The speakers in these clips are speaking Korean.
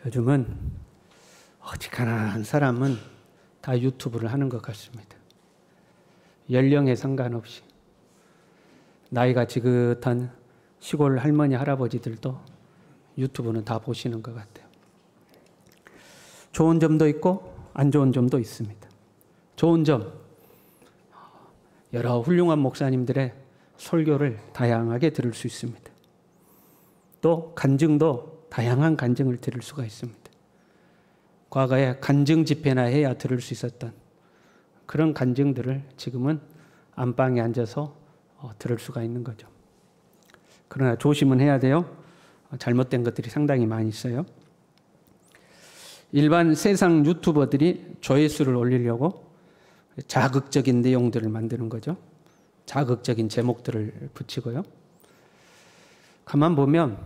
요즘은 어지간한 사람은 다 유튜브를 하는 것 같습니다. 연령에 상관없이 나이가 지긋한 시골 할머니 할아버지들도 유튜브는 다 보시는 것 같아요. 좋은 점도 있고 안 좋은 점도 있습니다. 좋은 점, 여러 훌륭한 목사님들의 설교를 다양하게 들을 수 있습니다. 또 간증도 다양한 간증을 들을 수가 있습니다. 과거에 간증 집회나 해야 들을 수 있었던 그런 간증들을 지금은 안방에 앉아서 들을 수가 있는 거죠. 그러나 조심은 해야 돼요. 잘못된 것들이 상당히 많이 있어요. 일반 세상 유튜버들이 조회수를 올리려고 자극적인 내용들을 만드는 거죠. 자극적인 제목들을 붙이고요. 가만 보면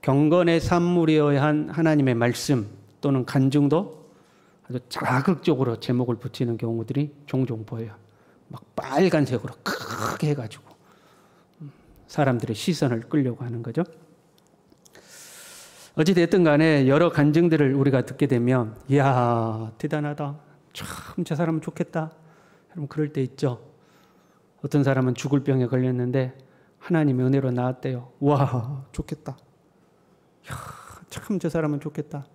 경건의 산물이어야 한 하나님의 말씀 또는 간증도 아주 자극적으로 제목을 붙이는 경우들이 종종 보여요. 막 빨간색으로 크게 해가지고 사람들의 시선을 끌려고 하는 거죠. 어찌됐든 간에 여러 간증들을 우리가 듣게 되면 이야 대단하다, 참 저 사람은 좋겠다, 여러분 그럴 때 있죠. 어떤 사람은 죽을 병에 걸렸는데 하나님의 은혜로 나았대요. 와 좋겠다, 참 저 사람은 좋겠다.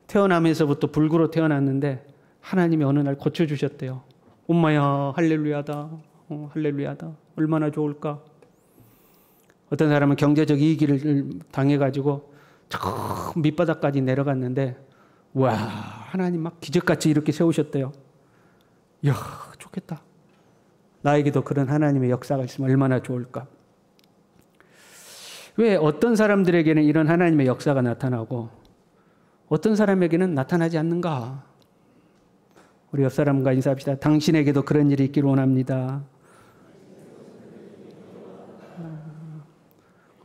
태어나면서부터 불구로 태어났는데 하나님이 어느 날 고쳐주셨대요. 엄마야 할렐루야다, 할렐루야다, 얼마나 좋을까. 어떤 사람은 경제적 이기를 당해가지고 저 밑바닥까지 내려갔는데 와 하나님 막 기적같이 이렇게 세우셨대요. 이야 좋겠다. 나에게도 그런 하나님의 역사가 있으면 얼마나 좋을까. 왜 어떤 사람들에게는 이런 하나님의 역사가 나타나고 어떤 사람에게는 나타나지 않는가. 우리 옆 사람과 인사합시다. 당신에게도 그런 일이 있기를 원합니다.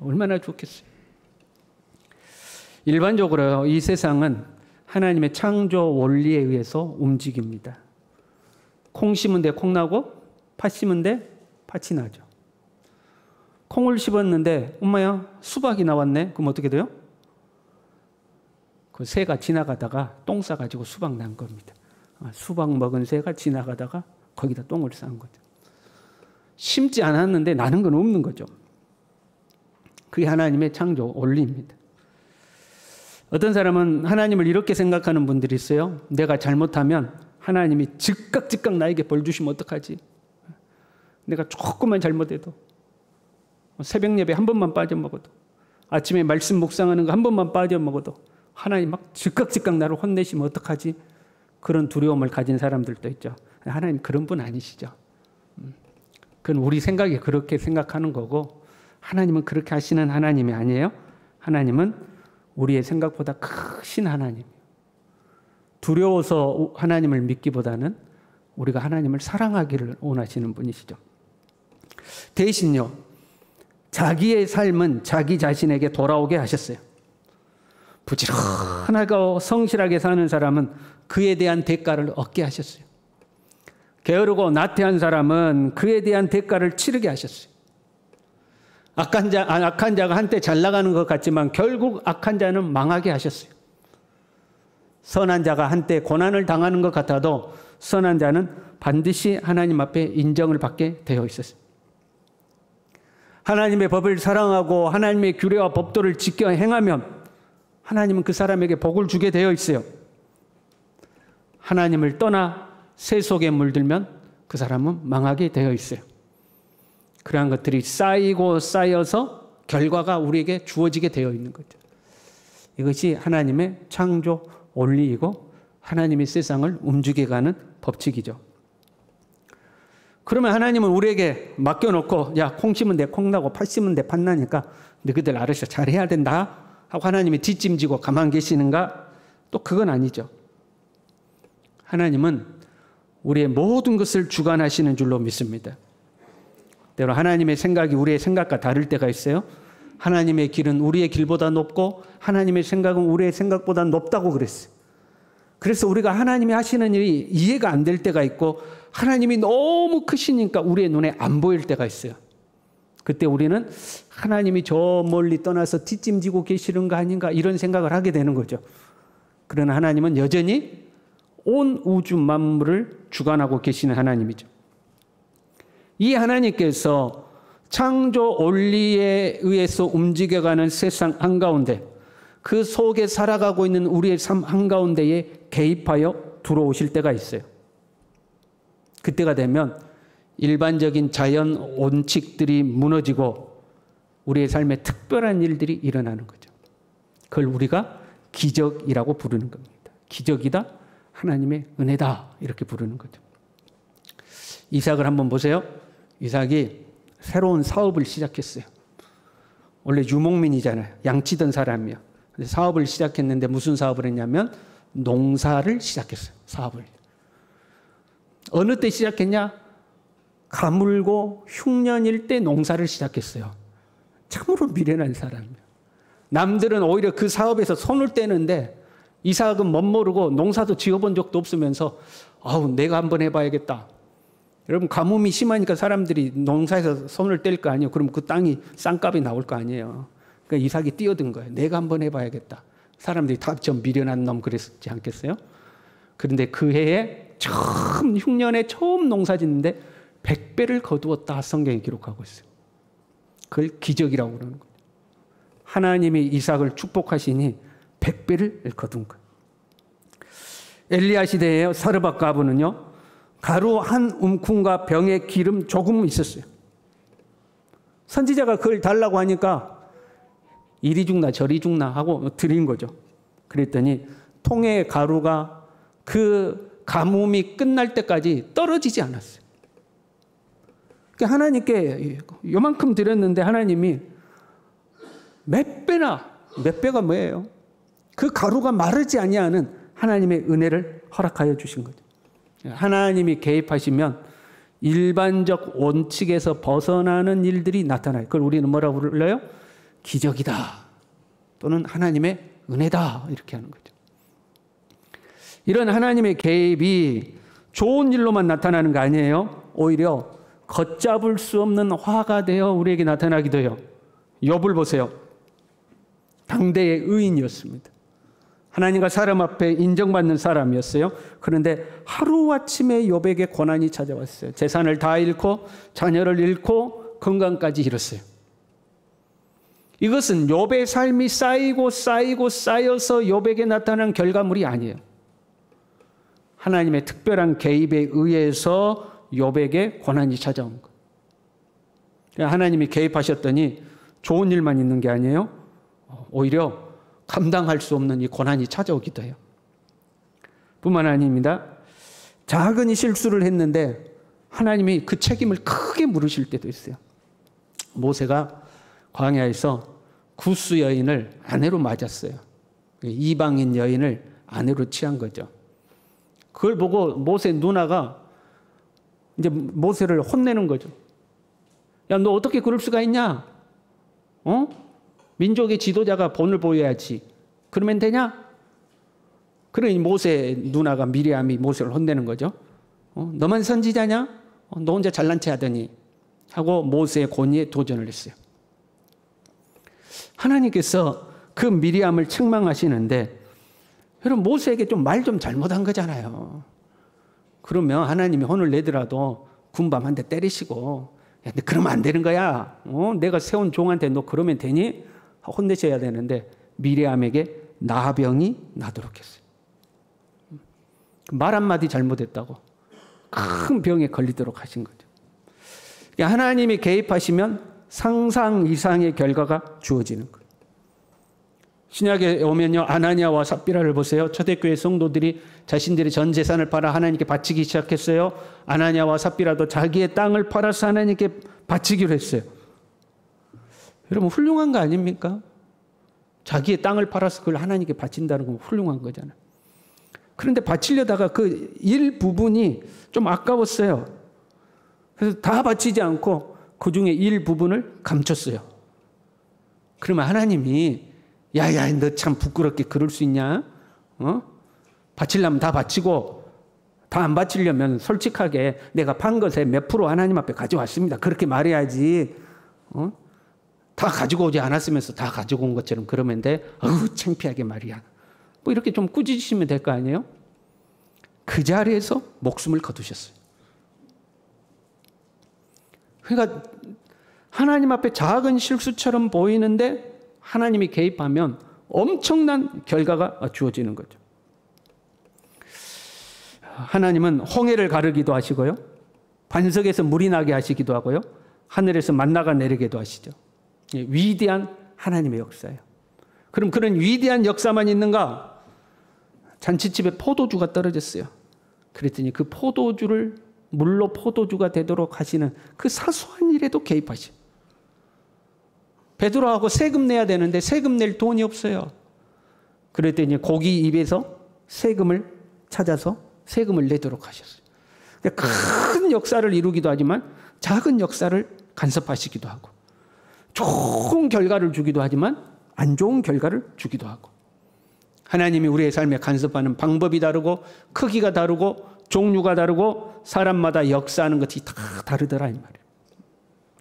얼마나 좋겠어요. 일반적으로 이 세상은 하나님의 창조 원리에 의해서 움직입니다. 콩 심은 데 콩 나고 팥 심은 데 팥이 나죠. 콩을 심었는데 엄마야 수박이 나왔네. 그럼 어떻게 돼요? 그 새가 지나가다가 똥 싸가지고 수박 난 겁니다. 수박 먹은 새가 지나가다가 거기다 똥을 싼 거죠. 심지 않았는데 나는 건 없는 거죠. 그게 하나님의 창조 원리입니다. 어떤 사람은 하나님을 이렇게 생각하는 분들이 있어요. 내가 잘못하면 하나님이 즉각 나에게 벌 주시면 어떡하지? 내가 조금만 잘못해도 새벽 예배 한 번만 빠져먹어도 아침에 말씀 묵상하는 거 한 번만 빠져먹어도 하나님 막 즉각 나를 혼내시면 어떡하지? 그런 두려움을 가진 사람들도 있죠. 하나님 그런 분 아니시죠. 그건 우리 생각이 그렇게 생각하는 거고 하나님은 그렇게 하시는 하나님이 아니에요. 하나님은 우리의 생각보다 크신 하나님. 두려워서 하나님을 믿기보다는 우리가 하나님을 사랑하기를 원하시는 분이시죠. 대신요, 자기의 삶은 자기 자신에게 돌아오게 하셨어요. 부지런하고 성실하게 사는 사람은 그에 대한 대가를 얻게 하셨어요. 게으르고 나태한 사람은 그에 대한 대가를 치르게 하셨어요. 악한 자가 한때 잘 나가는 것 같지만 결국 악한 자는 망하게 하셨어요. 선한 자가 한때 고난을 당하는 것 같아도 선한 자는 반드시 하나님 앞에 인정을 받게 되어 있었어요. 하나님의 법을 사랑하고 하나님의 규례와 법도를 지켜 행하면 하나님은 그 사람에게 복을 주게 되어 있어요. 하나님을 떠나 새 속에 물들면 그 사람은 망하게 되어 있어요. 그러한 것들이 쌓이고 쌓여서 결과가 우리에게 주어지게 되어 있는 거죠. 이것이 하나님의 창조 원리이고 하나님의 세상을 움직여가는 법칙이죠. 그러면 하나님은 우리에게 맡겨놓고 야 콩 심은 데 콩 나고 팥 심은 데 팥 나니까 너희들 알아서 잘해야 된다 하고 하나님이 뒷짐지고 가만 계시는가? 또 그건 아니죠. 하나님은 우리의 모든 것을 주관하시는 줄로 믿습니다. 때로 하나님의 생각이 우리의 생각과 다를 때가 있어요. 하나님의 길은 우리의 길보다 높고 하나님의 생각은 우리의 생각보다 높다고 그랬어요. 그래서 우리가 하나님이 하시는 일이 이해가 안 될 때가 있고 하나님이 너무 크시니까 우리의 눈에 안 보일 때가 있어요. 그때 우리는 하나님이 저 멀리 떠나서 뒷짐지고 계시는 거 아닌가 이런 생각을 하게 되는 거죠. 그러나 하나님은 여전히 온 우주 만물을 주관하고 계시는 하나님이죠. 이 하나님께서 창조 원리에 의해서 움직여가는 세상 한가운데 그 속에 살아가고 있는 우리의 삶 한가운데에 개입하여 들어오실 때가 있어요. 그때가 되면 일반적인 자연 원칙들이 무너지고 우리의 삶에 특별한 일들이 일어나는 거죠. 그걸 우리가 기적이라고 부르는 겁니다. 기적이다, 하나님의 은혜다 이렇게 부르는 거죠. 이삭을 한번 보세요. 이삭이 새로운 사업을 시작했어요. 원래 유목민이잖아요. 양치던 사람이요. 사업을 시작했는데 무슨 사업을 했냐면 농사를 시작했어요. 사업을. 어느 때 시작했냐? 가물고 흉년일 때 농사를 시작했어요. 참으로 미련한 사람이에요. 남들은 오히려 그 사업에서 손을 떼는데 이삭은 멋모르고 농사도 지어본 적도 없으면서 아우 내가 한번 해봐야겠다. 여러분 가뭄이 심하니까 사람들이 농사에서 손을 뗄 거 아니에요. 그럼 그 땅이 쌍값이 나올 거 아니에요. 그러니까 이삭이 뛰어든 거예요. 내가 한번 해봐야겠다. 사람들이 다 좀 미련한 놈 그랬지 않겠어요? 그런데 그 해에 처음 흉년에 처음 농사 짓는데 100배를 거두었다 성경이 기록하고 있어요. 그걸 기적이라고 그러는 거예요. 하나님이 이삭을 축복하시니 100배를 거둔 거예요. 엘리야 시대에 사르밧 과부는요. 가루 한 움큼과 병에 기름 조금 있었어요. 선지자가 그걸 달라고 하니까 이리 죽나 저리 죽나 하고 드린 거죠. 그랬더니 통에 가루가 그 가뭄이 끝날 때까지 떨어지지 않았어요. 그러니까 하나님께 요만큼 드렸는데 하나님이 몇 배가 뭐예요? 그 가루가 마르지 아니하는 하나님의 은혜를 허락하여 주신 거죠. 하나님이 개입하시면 일반적 원칙에서 벗어나는 일들이 나타나요. 그걸 우리는 뭐라고 불러요? 기적이다 또는 하나님의 은혜다 이렇게 하는 거죠. 이런 하나님의 개입이 좋은 일로만 나타나는 거 아니에요. 오히려 걷잡을 수 없는 화가 되어 우리에게 나타나기도 해요. 욥을 보세요. 당대의 의인이었습니다. 하나님과 사람 앞에 인정받는 사람이었어요. 그런데 하루아침에 욥에게 고난이 찾아왔어요. 재산을 다 잃고 자녀를 잃고 건강까지 잃었어요. 이것은 욥의 삶이 쌓이고 쌓여서 욥에게 나타난 결과물이 아니에요. 하나님의 특별한 개입에 의해서 욥에게 고난이 찾아온 거예요. 하나님이 개입하셨더니 좋은 일만 있는 게 아니에요. 오히려 감당할 수 없는 이 고난이 찾아오기도 해요. 뿐만 아닙니다. 작은 실수를 했는데 하나님이 그 책임을 크게 물으실 때도 있어요. 모세가 광야에서 구스 여인을 아내로 맞았어요. 이방인 여인을 아내로 취한 거죠. 그걸 보고 모세 누나가 이제 모세를 혼내는 거죠. 야, 너 어떻게 그럴 수가 있냐? 민족의 지도자가 본을 보여야지. 그러면 되냐? 그러니 모세 누나가 미리암이 모세를 혼내는 거죠. 너만 선지자냐? 너 혼자 잘난 체 하더니 하고 모세의 권위에 도전을 했어요. 하나님께서 그 미리암을 책망하시는데 여러분 모세에게 좀 말 좀 잘못한 거잖아요. 그러면 하나님이 혼을 내더라도 군밤 한 대 때리시고 야, 너 그러면 안 되는 거야. 내가 세운 종한테 너 그러면 되니? 혼내셔야 되는데 미리암에게 나병이 나도록 했어요. 말 한마디 잘못했다고 큰 병에 걸리도록 하신 거죠. 하나님이 개입하시면 상상 이상의 결과가 주어지는 거예요. 신약에 오면요, 아나니아와 삽비라를 보세요. 초대교회 성도들이 자신들의 전 재산을 팔아 하나님께 바치기 시작했어요. 아나니아와 삽비라도 자기의 땅을 팔아서 하나님께 바치기로 했어요. 여러분 훌륭한 거 아닙니까? 자기의 땅을 팔아서 그걸 하나님께 바친다는 건 훌륭한 거잖아요. 그런데 바치려다가 그 일부분이 좀 아까웠어요. 그래서 다 바치지 않고 그 중에 일부분을 감췄어요. 그러면 하나님이 야야 너 참 부끄럽게 그럴 수 있냐? 바치려면 다 바치고 다 안 바치려면 솔직하게 내가 판 것에 몇 프로 하나님 앞에 가져왔습니다. 그렇게 말해야지. 다 가지고 오지 않았으면서 다 가지고 온 것처럼 그러면 돼. 창피하게 말이야. 뭐 이렇게 좀 꾸짖으시면 될 거 아니에요? 그 자리에서 목숨을 거두셨어요. 그러니까 하나님 앞에 작은 실수처럼 보이는데 하나님이 개입하면 엄청난 결과가 주어지는 거죠. 하나님은 홍해를 가르기도 하시고요. 반석에서 물이 나게 하시기도 하고요. 하늘에서 만나가 내리게도 하시죠. 위대한 하나님의 역사예요. 그럼 그런 위대한 역사만 있는가? 잔치집에 포도주가 떨어졌어요. 그랬더니 그 포도주를 물로 포도주가 되도록 하시는 그 사소한 일에도 개입하시죠. 베드로하고 세금 내야 되는데 세금 낼 돈이 없어요. 그랬더니 고기 입에서 세금을 찾아서 세금을 내도록 하셨어요. 그러니까 큰 역사를 이루기도 하지만 작은 역사를 간섭하시기도 하고 좋은 결과를 주기도 하지만 안 좋은 결과를 주기도 하고 하나님이 우리의 삶에 간섭하는 방법이 다르고 크기가 다르고 종류가 다르고 사람마다 역사하는 것이 다 다르더라 이 말이에요.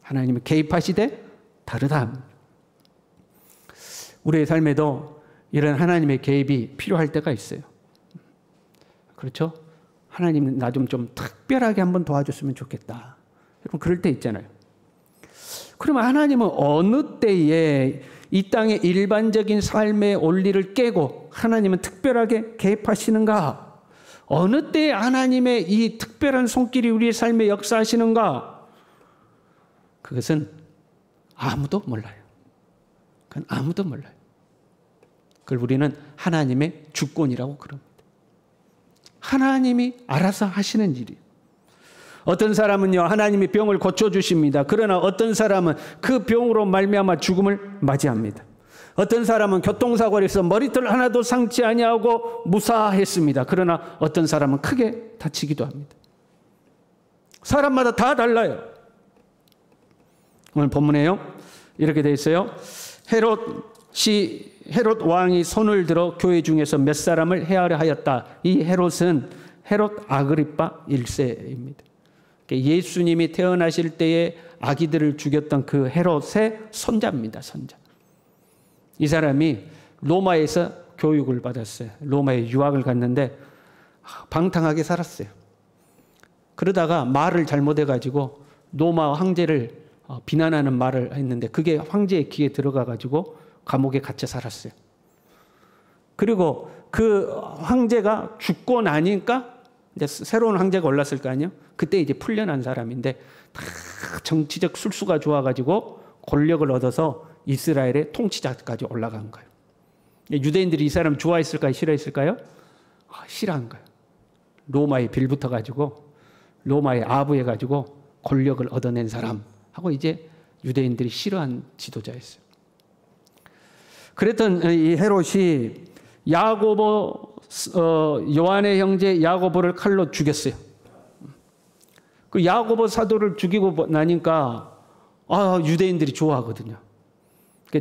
하나님이 개입하시되 다르다. 우리의 삶에도 이런 하나님의 개입이 필요할 때가 있어요. 그렇죠? 하나님 나 좀 특별하게 한번 도와줬으면 좋겠다. 여러분 그럴 때 있잖아요. 그러면 하나님은 어느 때에 이 땅의 일반적인 삶의 원리를 깨고 하나님은 특별하게 개입하시는가? 어느 때에 하나님의 이 특별한 손길이 우리의 삶에 역사하시는가? 그것은 아무도 몰라요. 그건 아무도 몰라요. 그걸 우리는 하나님의 주권이라고 그럽니다. 하나님이 알아서 하시는 일이에요. 어떤 사람은요 하나님이 병을 고쳐주십니다. 그러나 어떤 사람은 그 병으로 말미암아 죽음을 맞이합니다. 어떤 사람은 교통사고에서 머리털 하나도 상치 아니하고 무사했습니다. 그러나 어떤 사람은 크게 다치기도 합니다. 사람마다 다 달라요. 오늘 본문에요 이렇게 되어 있어요. 헤롯 왕이 손을 들어 교회 중에서 몇 사람을 해하려 하였다. 이 헤롯은 헤롯 아그리파 1세입니다. 예수님이 태어나실 때에 아기들을 죽였던 그 헤롯의 손자입니다. 손자. 이 사람이 로마에서 교육을 받았어요. 로마에 유학을 갔는데 방탕하게 살았어요. 그러다가 말을 잘못해가지고 로마 황제를 비난하는 말을 했는데 그게 황제의 귀에 들어가가지고 감옥에 갇혀 살았어요. 그리고 그 황제가 죽고 나니까 이제 새로운 황제가 올랐을 거 아니에요? 그때 이제 풀려난 사람인데 다 정치적 술수가 좋아가지고 권력을 얻어서 이스라엘의 통치자까지 올라간 거예요. 유대인들이 이 사람 좋아했을까요? 싫어했을까요? 싫어한 거예요. 로마에 빌붙어가지고 로마에 아부해가지고 권력을 얻어낸 사람하고 이제 유대인들이 싫어한 지도자였어요. 그랬던 이 헤롯이 야고보 요한의 형제 야고보를 칼로 죽였어요. 그 야고보 사도를 죽이고 나니까 유대인들이 좋아하거든요.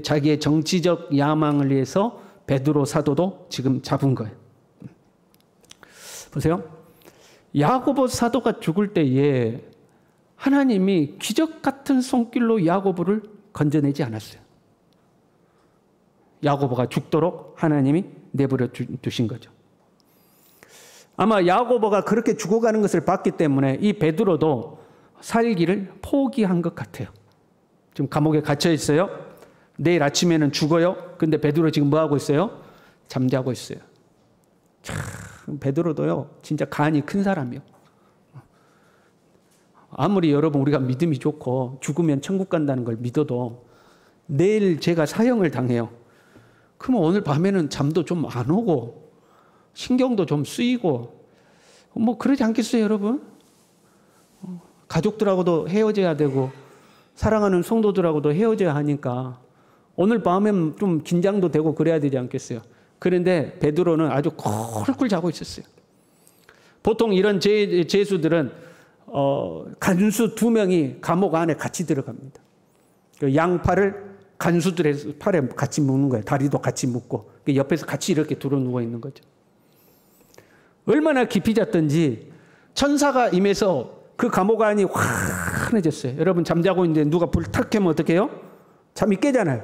자기의 정치적 야망을 위해서 베드로 사도도 지금 잡은 거예요. 보세요. 야고보 사도가 죽을 때에 하나님이 기적 같은 손길로 야고보를 건져내지 않았어요. 야고보가 죽도록 하나님이 내버려 두신 거죠. 아마 야고보가 그렇게 죽어가는 것을 봤기 때문에 이 베드로도 살기를 포기한 것 같아요. 지금 감옥에 갇혀 있어요. 내일 아침에는 죽어요. 근데 베드로 지금 뭐 하고 있어요? 잠자고 있어요. 참 베드로도요 진짜 간이 큰 사람이요. 아무리 여러분 우리가 믿음이 좋고 죽으면 천국 간다는 걸 믿어도 내일 제가 사형을 당해요. 그러면 오늘 밤에는 잠도 좀 안 오고 신경도 좀 쓰이고 뭐 그러지 않겠어요 여러분? 가족들하고도 헤어져야 되고 사랑하는 성도들하고도 헤어져야 하니까 오늘 밤엔 좀 긴장도 되고 그래야 되지 않겠어요? 그런데 베드로는 아주 콜콜 자고 있었어요. 보통 이런 죄수들은 간수 2명이 감옥 안에 같이 들어갑니다. 양팔을 간수들의 팔에 같이 묶는 거예요. 다리도 같이 묶고 옆에서 같이 이렇게 들어 누워 있는 거죠. 얼마나 깊이 잤던지 천사가 임해서 그 감옥 안이 환해졌어요. 여러분 잠자고 있는데 누가 불 탁 켜면 어떻게 해요? 잠이 깨잖아요.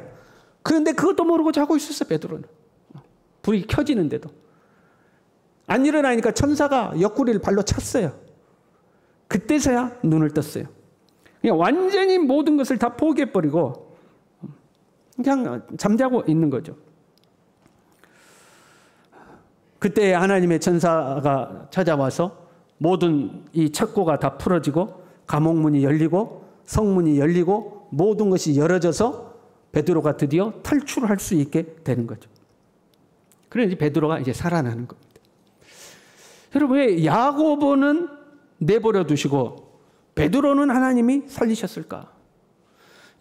그런데 그것도 모르고 자고 있었어요, 베드로는. 불이 켜지는데도. 안 일어나니까 천사가 옆구리를 발로 찼어요. 그때서야 눈을 떴어요. 그냥 완전히 모든 것을 다 포기해버리고 그냥 잠자고 있는 거죠. 그때 하나님의 천사가 찾아와서 모든 이 착고가 다 풀어지고 감옥문이 열리고 성문이 열리고 모든 것이 열어져서 베드로가 드디어 탈출할 수 있게 되는 거죠. 그래서 베드로가 이제 살아나는 겁니다. 여러분, 왜 야고보는 내버려 두시고 베드로는 하나님이 살리셨을까?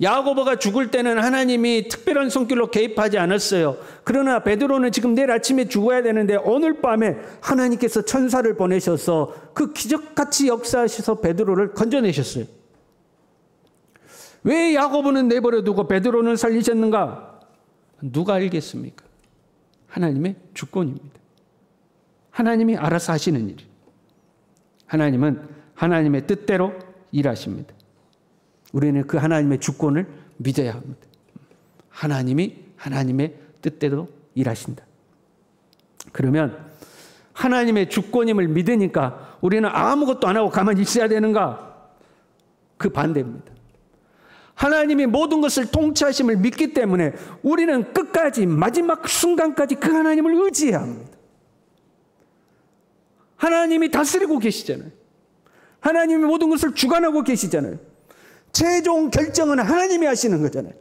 야고보가 죽을 때는 하나님이 특별한 손길로 개입하지 않았어요. 그러나 베드로는 지금 내일 아침에 죽어야 되는데 오늘 밤에 하나님께서 천사를 보내셔서 그 기적같이 역사하셔서 베드로를 건져내셨어요. 왜 야고보는 내버려 두고 베드로는 살리셨는가? 누가 알겠습니까? 하나님의 주권입니다. 하나님이 알아서 하시는 일. 하나님은 하나님의 뜻대로 일하십니다. 우리는 그 하나님의 주권을 믿어야 합니다. 하나님이 하나님의 뜻대로 일하신다. 그러면 하나님의 주권임을 믿으니까 우리는 아무것도 안 하고 가만히 있어야 되는가? 그 반대입니다. 하나님이 모든 것을 통치하심을 믿기 때문에 우리는 끝까지 마지막 순간까지 그 하나님을 의지해야 합니다. 하나님이 다스리고 계시잖아요. 하나님이 모든 것을 주관하고 계시잖아요. 최종 결정은 하나님이 하시는 거잖아요.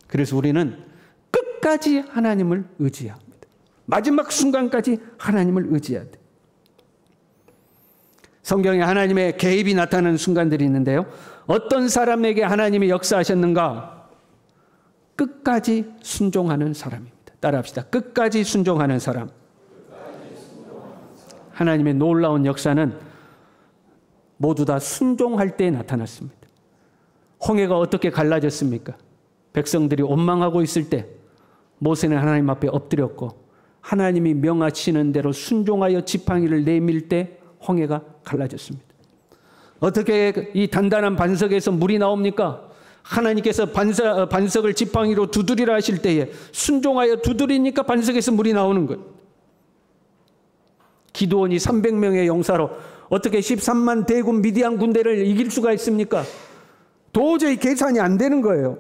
그래서 우리는 끝까지 하나님을 의지해야 합니다. 마지막 순간까지 하나님을 의지해야 돼요. 성경에 하나님의 개입이 나타나는 순간들이 있는데요. 어떤 사람에게 하나님이 역사하셨는가? 끝까지 순종하는 사람입니다. 따라합시다. 끝까지 순종하는 사람. 하나님의 놀라운 역사는 모두 다 순종할 때 나타났습니다. 홍해가 어떻게 갈라졌습니까? 백성들이 원망하고 있을 때 모세는 하나님 앞에 엎드렸고 하나님이 명하시는 대로 순종하여 지팡이를 내밀 때 홍해가 갈라졌습니다. 어떻게 이 단단한 반석에서 물이 나옵니까? 하나님께서 반석을 지팡이로 두드리라 하실 때에 순종하여 두드리니까 반석에서 물이 나오는 거예요. 기드온이 300명의 용사로 어떻게 13만 대군 미디안 군대를 이길 수가 있습니까? 도저히 계산이 안 되는 거예요.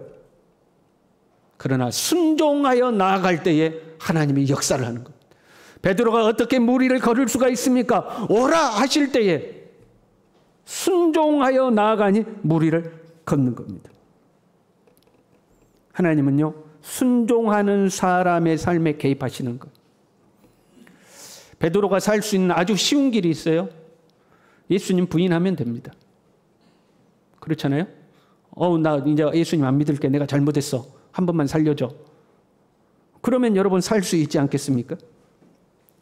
그러나 순종하여 나아갈 때에 하나님이 역사를 하는 겁니다. 베드로가 어떻게 무리를 걸을 수가 있습니까? 오라 하실 때에 순종하여 나아가니 무리를 걷는 겁니다. 하나님은요, 순종하는 사람의 삶에 개입하시는 거예요. 베드로가 살 수 있는 아주 쉬운 길이 있어요. 예수님 부인하면 됩니다. 그렇잖아요? 나 이제 예수님 안 믿을게. 내가 잘못했어. 한 번만 살려줘. 그러면 여러분 살 수 있지 않겠습니까?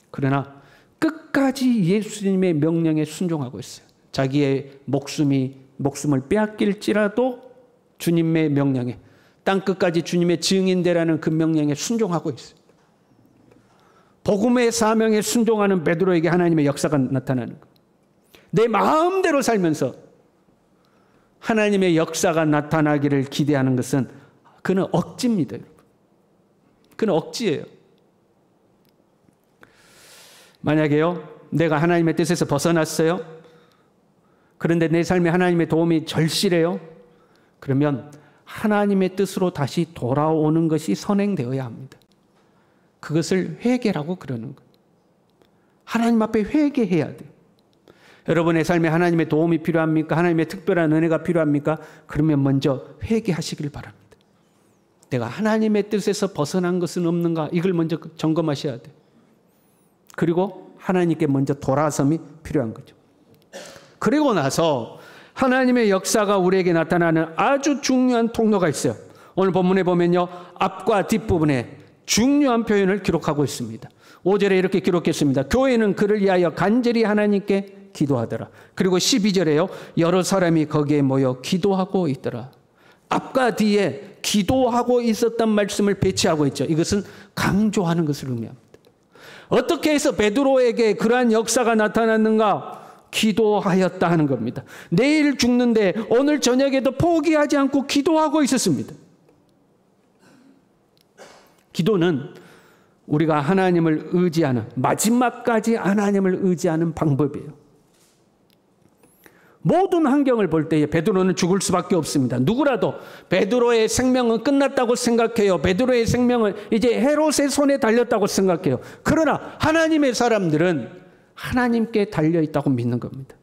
그러나 끝까지 예수님의 명령에 순종하고 있어요. 자기의 목숨을 빼앗길지라도 주님의 명령에, 땅끝까지 주님의 증인되라는 그 명령에 순종하고 있어요. 복음의 사명에 순종하는 베드로에게 하나님의 역사가 나타나는 거예요. 내 마음대로 살면서 하나님의 역사가 나타나기를 기대하는 것은 그는 억지입니다, 여러분. 그는 억지예요. 만약에요, 내가 하나님의 뜻에서 벗어났어요. 그런데 내 삶에 하나님의 도움이 절실해요. 그러면 하나님의 뜻으로 다시 돌아오는 것이 선행되어야 합니다. 그것을 회개라고 그러는 거예요. 하나님 앞에 회개해야 돼요. 여러분의 삶에 하나님의 도움이 필요합니까? 하나님의 특별한 은혜가 필요합니까? 그러면 먼저 회개하시길 바랍니다. 내가 하나님의 뜻에서 벗어난 것은 없는가? 이걸 먼저 점검하셔야 돼요. 그리고 하나님께 먼저 돌아섬이 필요한 거죠. 그리고 나서 하나님의 역사가 우리에게 나타나는 아주 중요한 통로가 있어요. 오늘 본문에 보면요, 앞과 뒷부분에 중요한 표현을 기록하고 있습니다. 5절에 이렇게 기록했습니다. 교회는 그를 위하여 간절히 하나님께 기도하더라. 그리고 12절에요. 여러 사람이 거기에 모여 기도하고 있더라. 앞과 뒤에 기도하고 있었던 말씀을 배치하고 있죠. 이것은 강조하는 것을 의미합니다. 어떻게 해서 베드로에게 그러한 역사가 나타났는가? 기도하였다 하는 겁니다. 내일 죽는데 오늘 저녁에도 포기하지 않고 기도하고 있었습니다. 기도는 우리가 하나님을 의지하는, 마지막까지 하나님을 의지하는 방법이에요. 모든 환경을 볼 때에 베드로는 죽을 수밖에 없습니다. 누구라도 베드로의 생명은 끝났다고 생각해요. 베드로의 생명은 이제 헤롯의 손에 달렸다고 생각해요. 그러나 하나님의 사람들은 하나님께 달려있다고 믿는 겁니다.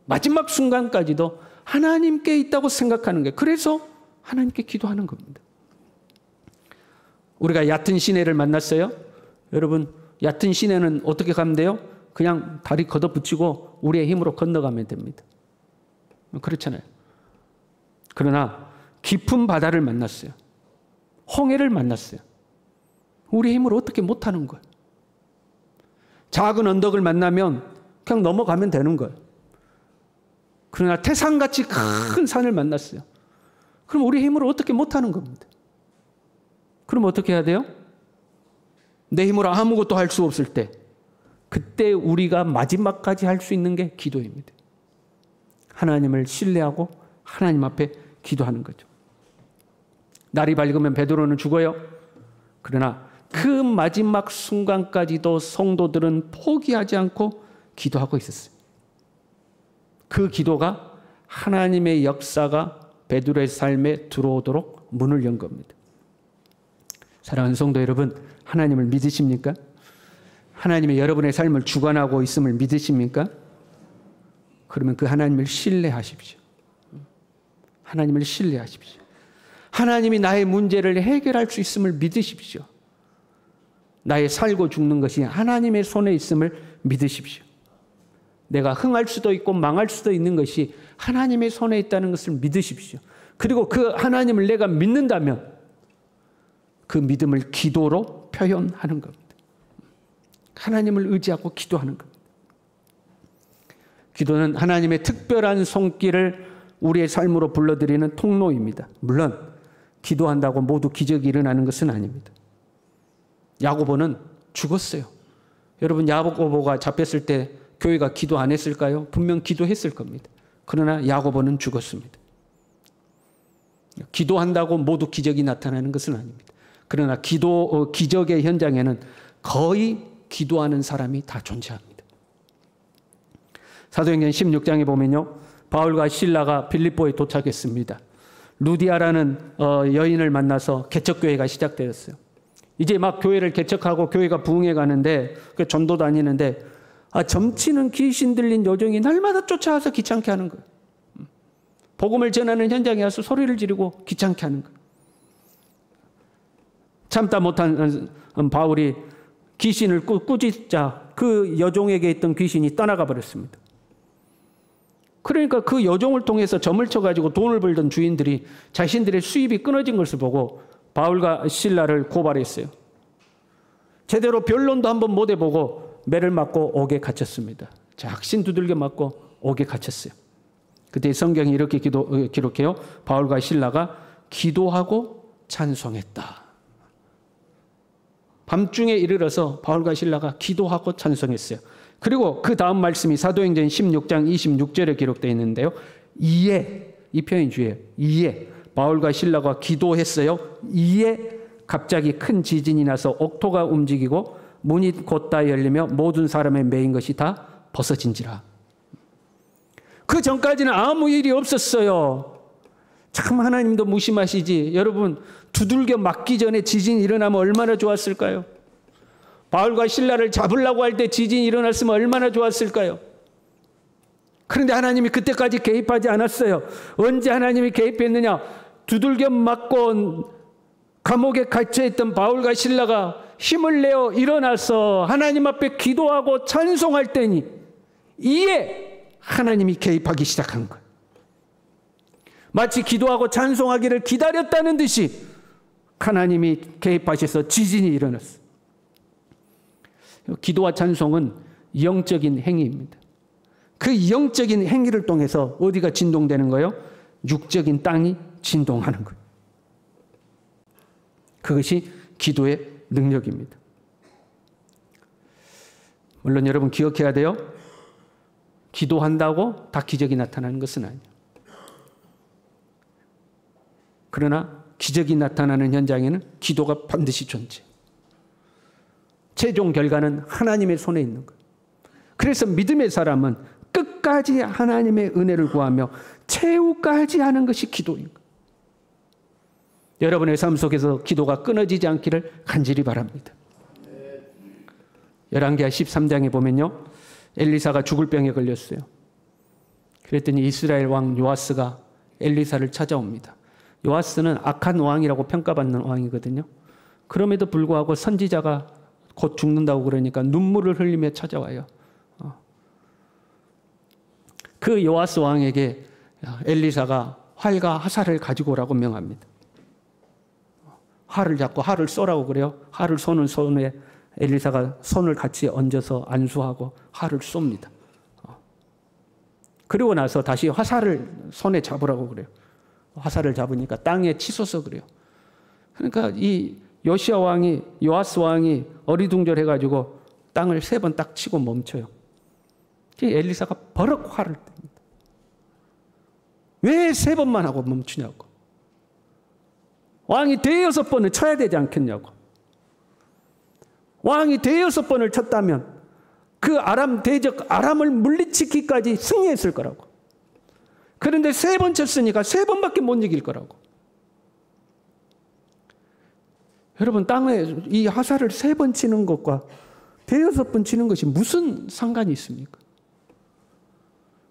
마지막 순간까지도 하나님께 있다고 생각하는 거예요. 그래서 하나님께 기도하는 겁니다. 우리가 얕은 시내를 만났어요. 여러분, 얕은 시내는 어떻게 가면 돼요? 그냥 다리 걷어붙이고 우리의 힘으로 건너가면 됩니다. 그렇잖아요. 그러나 깊은 바다를 만났어요. 홍해를 만났어요. 우리 힘으로 어떻게 못하는 거예요. 작은 언덕을 만나면 그냥 넘어가면 되는 거예요. 그러나 태산같이 큰 산을 만났어요. 그럼 우리 힘으로 어떻게 못하는 겁니다. 그럼 어떻게 해야 돼요? 내 힘으로 아무것도 할 수 없을 때, 그때 우리가 마지막까지 할 수 있는 게 기도입니다. 하나님을 신뢰하고 하나님 앞에 기도하는 거죠. 날이 밝으면 베드로는 죽어요. 그러나 그 마지막 순간까지도 성도들은 포기하지 않고 기도하고 있었어요. 그 기도가 하나님의 역사가 베드로의 삶에 들어오도록 문을 연 겁니다. 사랑하는 성도 여러분, 하나님을 믿으십니까? 하나님이 여러분의 삶을 주관하고 있음을 믿으십니까? 그러면 그 하나님을 신뢰하십시오. 하나님을 신뢰하십시오. 하나님이 나의 문제를 해결할 수 있음을 믿으십시오. 나의 살고 죽는 것이 하나님의 손에 있음을 믿으십시오. 내가 흥할 수도 있고 망할 수도 있는 것이 하나님의 손에 있다는 것을 믿으십시오. 그리고 그 하나님을 내가 믿는다면 그 믿음을 기도로 표현하는 겁니다. 하나님을 의지하고 기도하는 겁니다. 기도는 하나님의 특별한 손길을 우리의 삶으로 불러들이는 통로입니다. 물론 기도한다고 모두 기적이 일어나는 것은 아닙니다. 야고보는 죽었어요. 여러분, 야고보가 잡혔을 때 교회가 기도 안 했을까요? 분명 기도했을 겁니다. 그러나 야고보는 죽었습니다. 기도한다고 모두 기적이 나타나는 것은 아닙니다. 그러나 기적의 현장에는 거의 기도하는 사람이 다 존재합니다. 사도행전 16장에 보면요, 바울과 실라가 빌립보에 도착했습니다. 루디아라는 여인을 만나서 개척교회가 시작되었어요. 이제 막 교회를 개척하고 교회가 부흥해 가는데, 전도 다니는데 점치는 귀신 들린 요정이 날마다 쫓아와서 귀찮게 하는 거예요. 복음을 전하는 현장에 와서 소리를 지르고 귀찮게 하는 거예요. 참다 못한 바울이 귀신을 꾸짖자 그 여종에게 있던 귀신이 떠나가 버렸습니다. 그러니까 그 여종을 통해서 점을 쳐가지고 돈을 벌던 주인들이 자신들의 수입이 끊어진 것을 보고 바울과 실라를 고발했어요. 제대로 변론도 한번 못 해보고 매를 맞고 옥에 갇혔습니다. 작신 두들겨 맞고 옥에 갇혔어요. 그때 성경이 이렇게 기록해요. 바울과 실라가 기도하고 찬송했다. 밤중에 이르러서 바울과 실라가 기도하고 찬송했어요. 그리고 그 다음 말씀이 사도행전 16장 26절에 기록되어 있는데요. 이에, 이 표현이 주의해요. 이에 바울과 실라가 기도했어요. 이에 갑자기 큰 지진이 나서 옥토가 움직이고 문이 곧다 열리며 모든 사람의 매인 것이 다 벗어진지라. 그 전까지는 아무 일이 없었어요. 참 하나님도 무심하시지. 여러분, 두들겨 맞기 전에 지진이 일어나면 얼마나 좋았을까요? 바울과 실라를 잡으려고 할 때 지진이 일어났으면 얼마나 좋았을까요? 그런데 하나님이 그때까지 개입하지 않았어요. 언제 하나님이 개입했느냐? 두들겨 맞고 감옥에 갇혀있던 바울과 실라가 힘을 내어 일어나서 하나님 앞에 기도하고 찬송할 때니 이에 하나님이 개입하기 시작한 거예요. 마치 기도하고 찬송하기를 기다렸다는 듯이 하나님이 개입하셔서 지진이 일어났어요. 기도와 찬송은 영적인 행위입니다. 그 영적인 행위를 통해서 어디가 진동되는 거예요? 육적인 땅이 진동하는 거예요. 그것이 기도의 능력입니다. 물론 여러분 기억해야 돼요. 기도한다고 다 기적이 나타나는 것은 아니에요. 그러나 기적이 나타나는 현장에는 기도가 반드시 존재해요. 최종 결과는 하나님의 손에 있는 거예요. 그래서 믿음의 사람은 끝까지 하나님의 은혜를 구하며 최후까지 하는 것이 기도인 거예요. 여러분의 삶 속에서 기도가 끊어지지 않기를 간절히 바랍니다. 열왕기하 13장에 보면요, 엘리사가 죽을 병에 걸렸어요. 그랬더니 이스라엘 왕 요아스가 엘리사를 찾아옵니다. 요아스는 악한 왕이라고 평가받는 왕이거든요. 그럼에도 불구하고 선지자가 곧 죽는다고 그러니까 눈물을 흘리며 찾아와요. 그 요아스 왕에게 엘리사가 활과 화살을 가지고 오라고 명합니다. 활을 잡고 활을 쏘라고 그래요. 활을 쏘는 손에 엘리사가 손을 같이 얹어서 안수하고 활을 쏩니다. 그리고 나서 다시 화살을 손에 잡으라고 그래요. 화살을 잡으니까 땅에 치솟아 그래요. 그러니까 이 요아스 왕이 어리둥절해가지고 땅을 3번 딱 치고 멈춰요. 엘리사가 버럭 화를 뗍니다. 왜 3번만 하고 멈추냐고. 왕이 5번을 쳐야 되지 않겠냐고. 왕이 5번을 쳤다면 그 아람 대적 아람을 물리치기까지 승리했을 거라고. 그런데 3번 쳤으니까 3번밖에 못 이길 거라고. 여러분, 땅에 이 화살을 3번 치는 것과 5번 치는 것이 무슨 상관이 있습니까?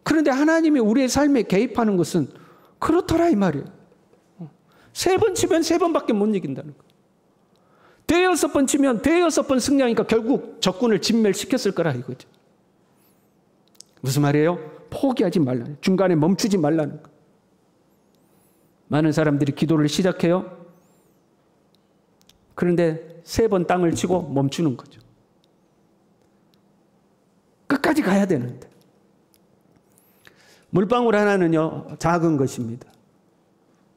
그런데 하나님이 우리의 삶에 개입하는 것은 그렇더라 이 말이에요. 3번 치면 3번밖에 못 이긴다는 거예요. 5번 치면 5번 승리하니까 결국 적군을 진멸시켰을 거라 이거죠. 무슨 말이에요? 포기하지 말라는, 중간에 멈추지 말라는 거. 많은 사람들이 기도를 시작해요. 그런데 3번 땅을 치고 멈추는 거죠. 끝까지 가야 되는데. 물방울 하나는요, 작은 것입니다.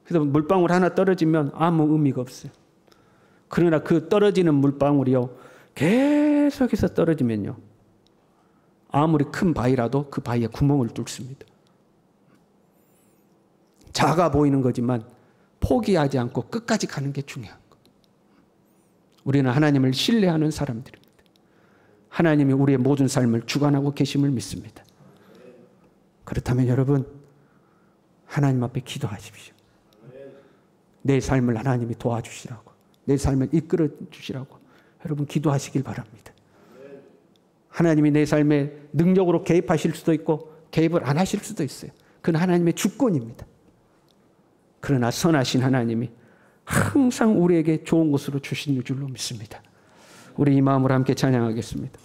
그래서 물방울 하나 떨어지면 아무 의미가 없어요. 그러나 그 떨어지는 물방울이요, 계속해서 떨어지면요, 아무리 큰 바위라도 그 바위에 구멍을 뚫습니다. 작아 보이는 거지만 포기하지 않고 끝까지 가는 게 중요한 거예요. 우리는 하나님을 신뢰하는 사람들입니다. 하나님이 우리의 모든 삶을 주관하고 계심을 믿습니다. 그렇다면 여러분, 하나님 앞에 기도하십시오. 내 삶을 하나님이 도와주시라고, 내 삶을 이끌어 주시라고 여러분 기도하시길 바랍니다. 하나님이 내 삶에 능력으로 개입하실 수도 있고 개입을 안 하실 수도 있어요. 그건 하나님의 주권입니다. 그러나 선하신 하나님이 항상 우리에게 좋은 것으로 주시는 줄로 믿습니다. 우리 이 마음으로 함께 찬양하겠습니다.